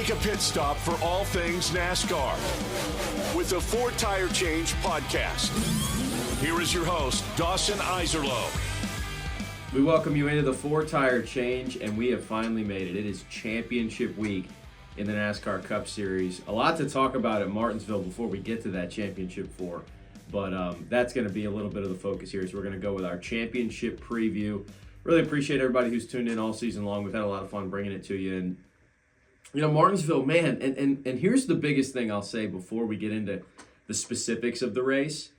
Take a pit stop for all things NASCAR with the Four Tire Change podcast. Here is your host, Dawson Iserloh. We welcome you into the Four Tire Change, and we have finally made it. It is championship week in the NASCAR Cup Series. A lot to talk about at Martinsville before we get to that championship four, but that's going to be a little bit of the focus here. So we're going to go with our championship preview. Really appreciate everybody who's tuned in all season long. We've had a lot of fun bringing it to you. And, you know, Martinsville, man, and here's the biggest thing I'll say before we get into the specifics of the race.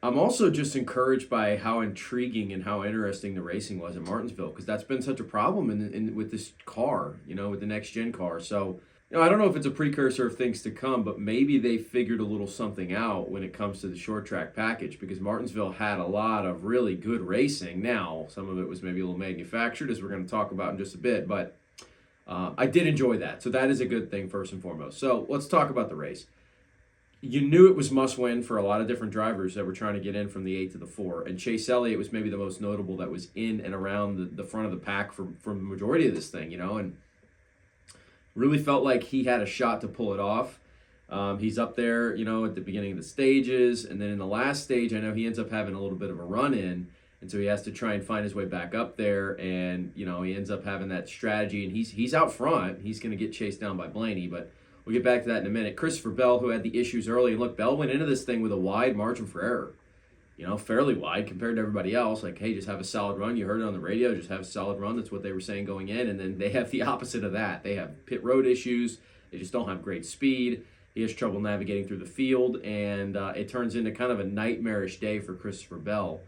I'm also just encouraged by how intriguing and how interesting the racing was at Martinsville, because that's been such a problem with this car, you know, with the next-gen car. So, you know, I don't know if it's a precursor of things to come, but maybe they figured a little something out when it comes to the short track package, because Martinsville had a lot of really good racing. Now, some of it was maybe a little manufactured, as we're going to talk about in just a bit, but I did enjoy that. So that is a good thing first and foremost. So let's talk about the race. You knew it was must-win for a lot of different drivers that were trying to get in from the 8 to the 4. And Chase Elliott was maybe the most notable that was in and around the front of the pack for the majority of this thing, you know, and really felt like he had a shot to pull it off. He's up there, you know, at the beginning of the stages. And then in the last stage, I know he ends up having a little bit of a run-in. And so he has to try and find his way back up there. And, you know, he ends up having that strategy. And he's out front. He's going to get chased down by Blaney, but we'll get back to that in a minute. Christopher Bell, who had the issues early. And look, Bell went into this thing with a wide margin for error. You know, fairly wide compared to everybody else. Like, hey, just have a solid run. You heard it on the radio. Just have a solid run. That's what they were saying going in. And then they have the opposite of that. They have pit road issues. They just don't have great speed. He has trouble navigating through the field. And it turns into kind of a nightmarish day for Christopher Bell.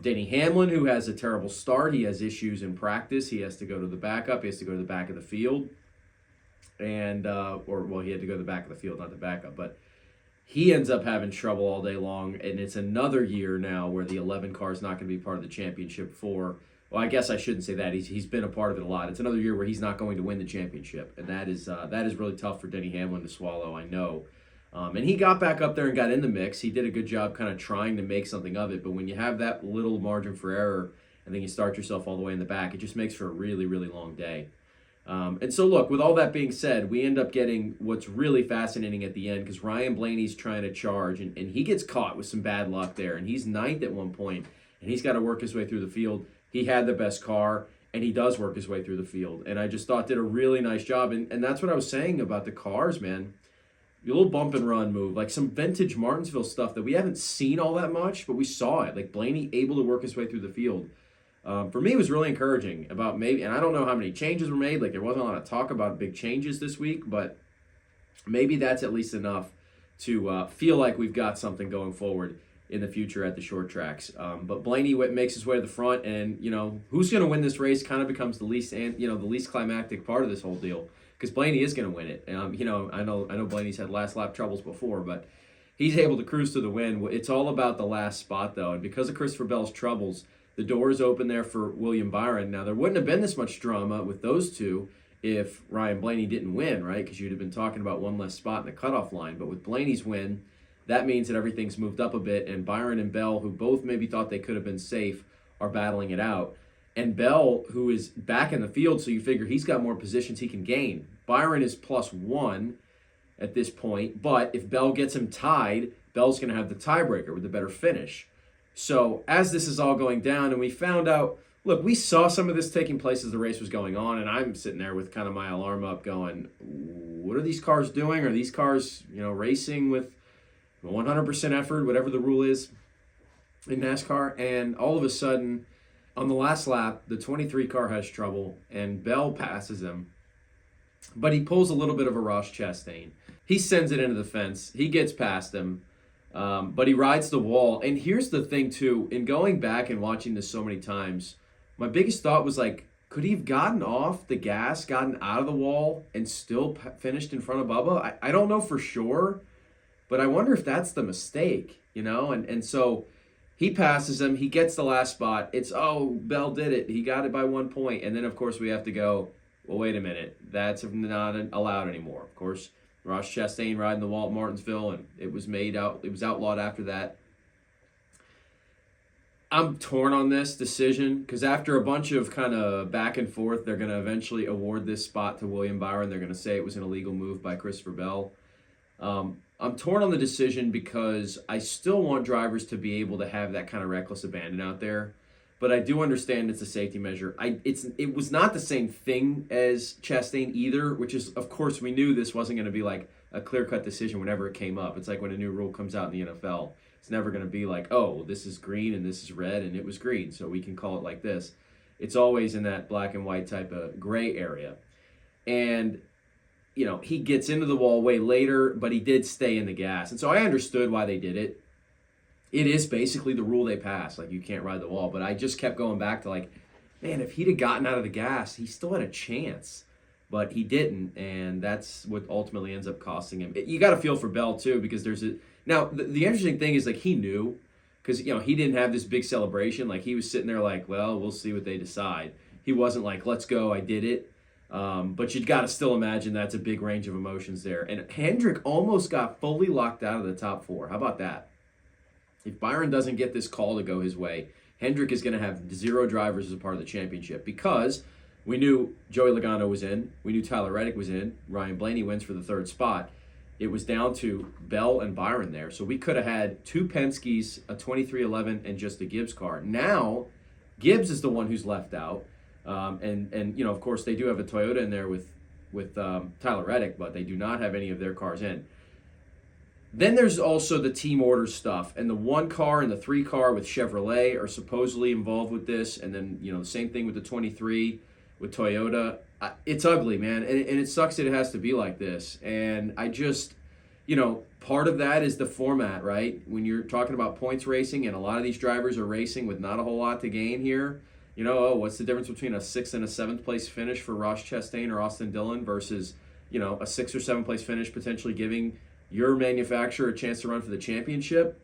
Denny Hamlin, who has a terrible start. He has issues in practice. He has to go to the backup. He has to go to the back of the field. And, he had to go to the back of the field, not the backup. But he ends up having trouble all day long. And it's another year now where the 11 car is not going to be part of the championship four. Well, I guess I shouldn't say that. He's been a part of it a lot. It's another year where he's not going to win the championship. And that is really tough for Denny Hamlin to swallow, I know. And he got back up there and got in the mix. He did a good job kind of trying to make something of it. But when you have that little margin for error and then you start yourself all the way in the back, it just makes for a really, really long day. And so, look, with all that being said, we end up getting what's really fascinating at the end, because Ryan Blaney's trying to charge, and he gets caught with some bad luck there. And he's ninth at one point, and he's got to work his way through the field. He had the best car, and he does work his way through the field. And I just thought did a really nice job. And that's what I was saying about the cars, man. A little bump and run move, like some vintage Martinsville stuff that we haven't seen all that much, but we saw it. Like Blaney able to work his way through the field. For me, it was really encouraging about maybe, and I don't know how many changes were made. Like there wasn't a lot of talk about big changes this week, but maybe that's at least enough to feel like we've got something going forward in the future at the short tracks. But Blaney makes his way to the front, and you know who's going to win this race kind of becomes the least climactic part of this whole deal. Because Blaney is going to win it. You know, I know Blaney's had last lap troubles before, but he's able to cruise to the win. It's all about the last spot, though. And because of Christopher Bell's troubles, the door is open there for William Byron. Now, there wouldn't have been this much drama with those two if Ryan Blaney didn't win, right? Because you'd have been talking about one less spot in the cutoff line. But with Blaney's win, that means that everything's moved up a bit. And Byron and Bell, who both maybe thought they could have been safe, are battling it out. And Bell, who is back in the field, so you figure he's got more positions he can gain. Byron is +1 at this point, but if Bell gets him tied, Bell's going to have the tiebreaker with the better finish. So as this is all going down, and we found out, look, we saw some of this taking place as the race was going on, and I'm sitting there with kind of my alarm up going, what are these cars doing? Are these cars, you know, racing with 100% effort, whatever the rule is in NASCAR? And all of a sudden, on the last lap, the 23 car has trouble, and Bell passes him. But he pulls a little bit of a Ross Chastain. He sends it into the fence. He gets past him, but he rides the wall. And here's the thing, too. In going back and watching this so many times, my biggest thought was, like, could he have gotten off the gas, gotten out of the wall, and still finished in front of Bubba? I don't know for sure, but I wonder if that's the mistake, you know? And so he passes him. He gets the last spot. It's, Bell did it. He got it by 1 point. And then, of course, we have to go, well, wait a minute. That's not allowed anymore. Of course, Ross Chastain riding the wall at Martinsville, and it was outlawed after that. I'm torn on this decision because after a bunch of kind of back and forth, they're going to eventually award this spot to William Byron. They're going to say it was an illegal move by Christopher Bell. I'm torn on the decision because I still want drivers to be able to have that kind of reckless abandon out there. But I do understand it's a safety measure. It was not the same thing as Chastain either, which is, of course, we knew this wasn't going to be like a clear-cut decision whenever it came up. It's like when a new rule comes out in the NFL. It's never going to be like, oh, this is green and this is red and it was green, so we can call it like this. It's always in that black and white type of gray area. And, you know, he gets into the wall way later, but he did stay in the gas. And so I understood why they did it. It is basically the rule they passed. Like, you can't ride the wall. But I just kept going back to, like, man, if he'd have gotten out of the gas, he still had a chance. But he didn't, and that's what ultimately ends up costing him. You got to feel for Bell, too, because there's a... Now, the interesting thing is, like, he knew, because, you know, he didn't have this big celebration. Like, he was sitting there like, well, we'll see what they decide. He wasn't like, let's go, I did it. But you've got to still imagine that's a big range of emotions there. And Hendrick almost got fully locked out of the top four. How about that? If Byron doesn't get this call to go his way, Hendrick is going to have 0 drivers as a part of the championship because we knew Joey Logano was in. We knew Tyler Reddick was in. Ryan Blaney wins for the 3rd spot. It was down to Bell and Byron there. So we could have had 2 Penske's, a 2311, and just a Gibbs car. Now, Gibbs is the one who's left out. And you know, of course, they do have a Toyota in there with Tyler Reddick, but they do not have any of their cars in. Then there's also the team order stuff, and the 1 car and the 3 car with Chevrolet are supposedly involved with this, and then, you know, the same thing with the 23 with Toyota. It's ugly, man, and it sucks that it has to be like this. And I just, you know, part of that is the format, right? When you're talking about points racing, and a lot of these drivers are racing with not a whole lot to gain here. You know, what's the difference between a 6th and a 7th place finish for Ross Chastain or Austin Dillon versus, you know, a 6th or 7th place finish potentially giving your manufacturer a chance to run for the championship?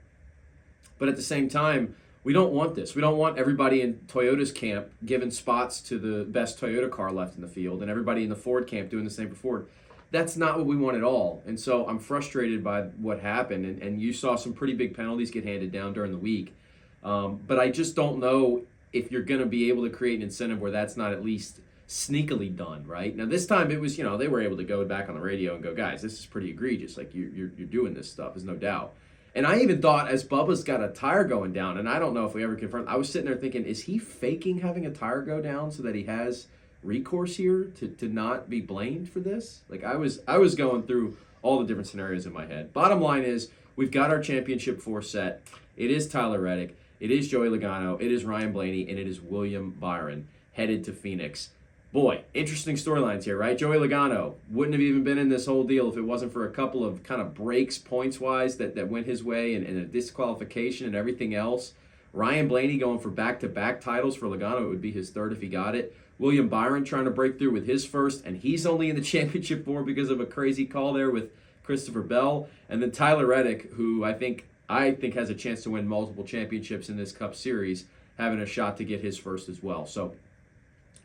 But at the same time, we don't want this. We don't want everybody in Toyota's camp giving spots to the best Toyota car left in the field and everybody in the Ford camp doing the same for Ford. That's not what we want at all. And so I'm frustrated by what happened. And you saw some pretty big penalties get handed down during the week. But I just don't know if you're going to be able to create an incentive where that's not at least sneakily done, right? Now, this time it was, you know, they were able to go back on the radio and go, guys, this is pretty egregious. Like, you're doing this stuff, there's no doubt. And I even thought as Bubba's got a tire going down, and I don't know if we ever confirmed, I was sitting there thinking, is he faking having a tire go down so that he has recourse here to not be blamed for this? Like, I was going through all the different scenarios in my head. Bottom line is, we've got our championship 4 set. It is Tyler Reddick, it is Joey Logano, it is Ryan Blaney, and it is William Byron headed to Phoenix. Boy, interesting storylines here, right? Joey Logano wouldn't have even been in this whole deal if it wasn't for a couple of kind of breaks points-wise that went his way and a disqualification and everything else. Ryan Blaney going for back-to-back titles for Logano. It would be his 3rd if he got it. William Byron trying to break through with his 1st, and he's only in the championship 4 because of a crazy call there with Christopher Bell. And then Tyler Reddick, who I think has a chance to win multiple championships in this Cup Series, having a shot to get his 1st as well. So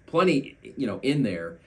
plenty, you know, in there.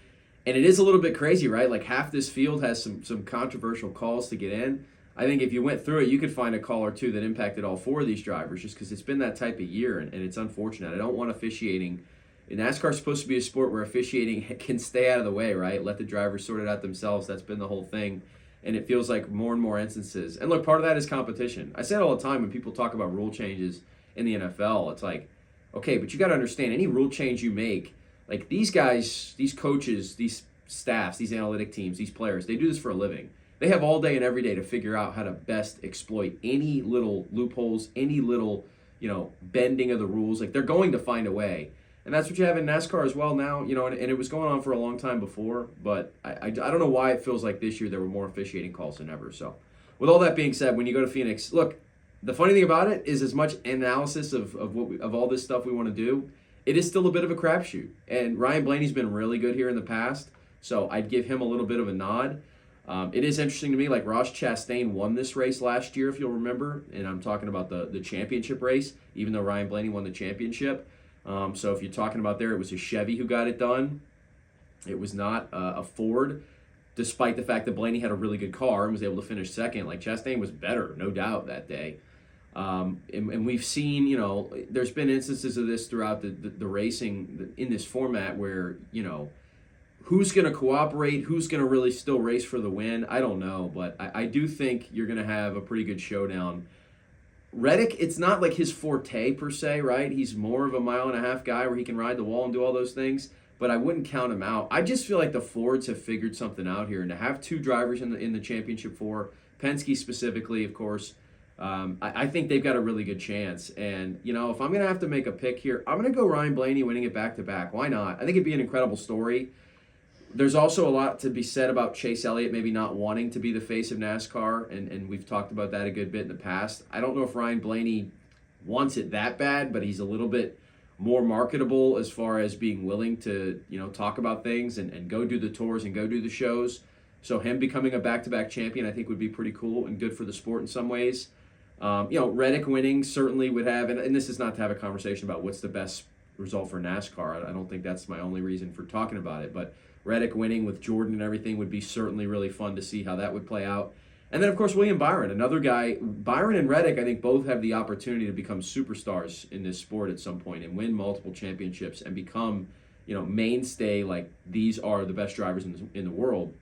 And it is a little bit crazy, right? Like, half this field has some controversial calls to get in. I think if you went through it, you could find a call or two that impacted all 4 of these drivers just because it's been that type of year, and it's unfortunate. I don't want officiating. NASCAR is supposed to be a sport where officiating can stay out of the way, right? Let the drivers sort it out themselves. That's been the whole thing. And it feels like more and more instances. And look, part of that is competition. I say it all the time when people talk about rule changes in the NFL. It's like, okay, but you got to understand, any rule change you make, like, these guys, these coaches, these staffs, these analytic teams, these players, they do this for a living. They have all day and every day to figure out how to best exploit any little loopholes, any little, you know, bending of the rules. Like, they're going to find a way. And that's what you have in NASCAR as well now, you know, and it was going on for a long time before, but I don't know why it feels like this year there were more officiating calls than ever. So with all that being said, when you go to Phoenix, look, the funny thing about it is as much analysis of all this stuff we want to do, it is still a bit of a crapshoot. And Ryan Blaney's been really good here in the past, so I'd give him a little bit of a nod. It is interesting to me, like Ross Chastain won this race last year, if you'll remember, and I'm talking about the championship race, even though Ryan Blaney won the championship. So if you're talking about there, it was a Chevy who got it done. It was not a Ford, despite the fact that Blaney had a really good car and was able to finish second. Like, Chastain was better, no doubt, that day. And we've seen, there's been instances of this throughout the racing in this format where, who's going to cooperate, who's going to really still race for the win, I don't know. But I do think you're going to have a pretty good showdown. Reddick, it's not like his forte per se, right? He's more of a mile-and-a-half guy where he can ride the wall and do all those things, but I wouldn't count him out. I just feel like the Fords have figured something out here, and to have two drivers in the championship four, Penske specifically, of course, I think they've got a really good chance. And, if I'm going to have to make a pick here, I'm going to go Ryan Blaney winning it back-to-back. Why not? I think it'd be an incredible story. There's also a lot to be said about Chase Elliott maybe not wanting to be the face of NASCAR, and we've talked about that a good bit in the past. I don't know if Ryan Blaney wants it that bad, but he's a little bit more marketable as far as being willing to, talk about things and go do the tours and go do the shows. So him becoming a back-to-back champion I think would be pretty cool and good for the sport in some ways. Reddick winning certainly would have, and this is not to have a conversation about what's the best result for NASCAR. I don't think that's my only reason for talking about it, but Reddick winning with Jordan and everything would be certainly really fun to see how that would play out. And then, of course, William Byron, another guy. Byron and Reddick, I think, both have the opportunity to become superstars in this sport at some point and win multiple championships and become, mainstay, like these are the best drivers in the world.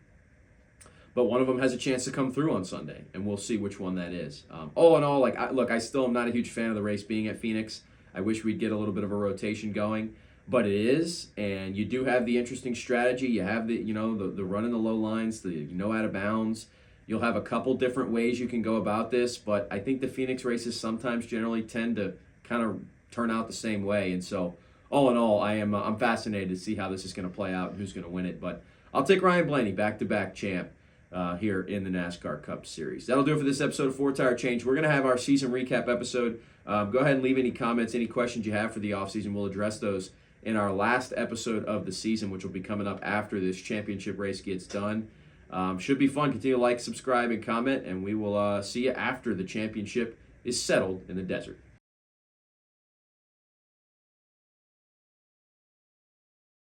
But one of them has a chance to come through on Sunday, and we'll see which one that is. All in all, I still am not a huge fan of the race being at Phoenix. I wish we'd get a little bit of a rotation going. But it is, and you do have the interesting strategy. You have the run in the low lines, the out of bounds. You'll have a couple different ways you can go about this, but I think the Phoenix races sometimes generally tend to kind of turn out the same way. And so, all in all, I'm fascinated to see how this is going to play out and who's going to win it. But I'll take Ryan Blaney, back-to-back champ here in the NASCAR Cup Series. That'll do it for this episode of Four Tire Change. We're going to have our season recap episode. Go ahead and leave any comments, any questions you have for the offseason. We'll address those in our last episode of the season, which will be coming up after this championship race gets done. Should be fun. Continue to like, subscribe, and comment, and we will see you after the championship is settled in the desert.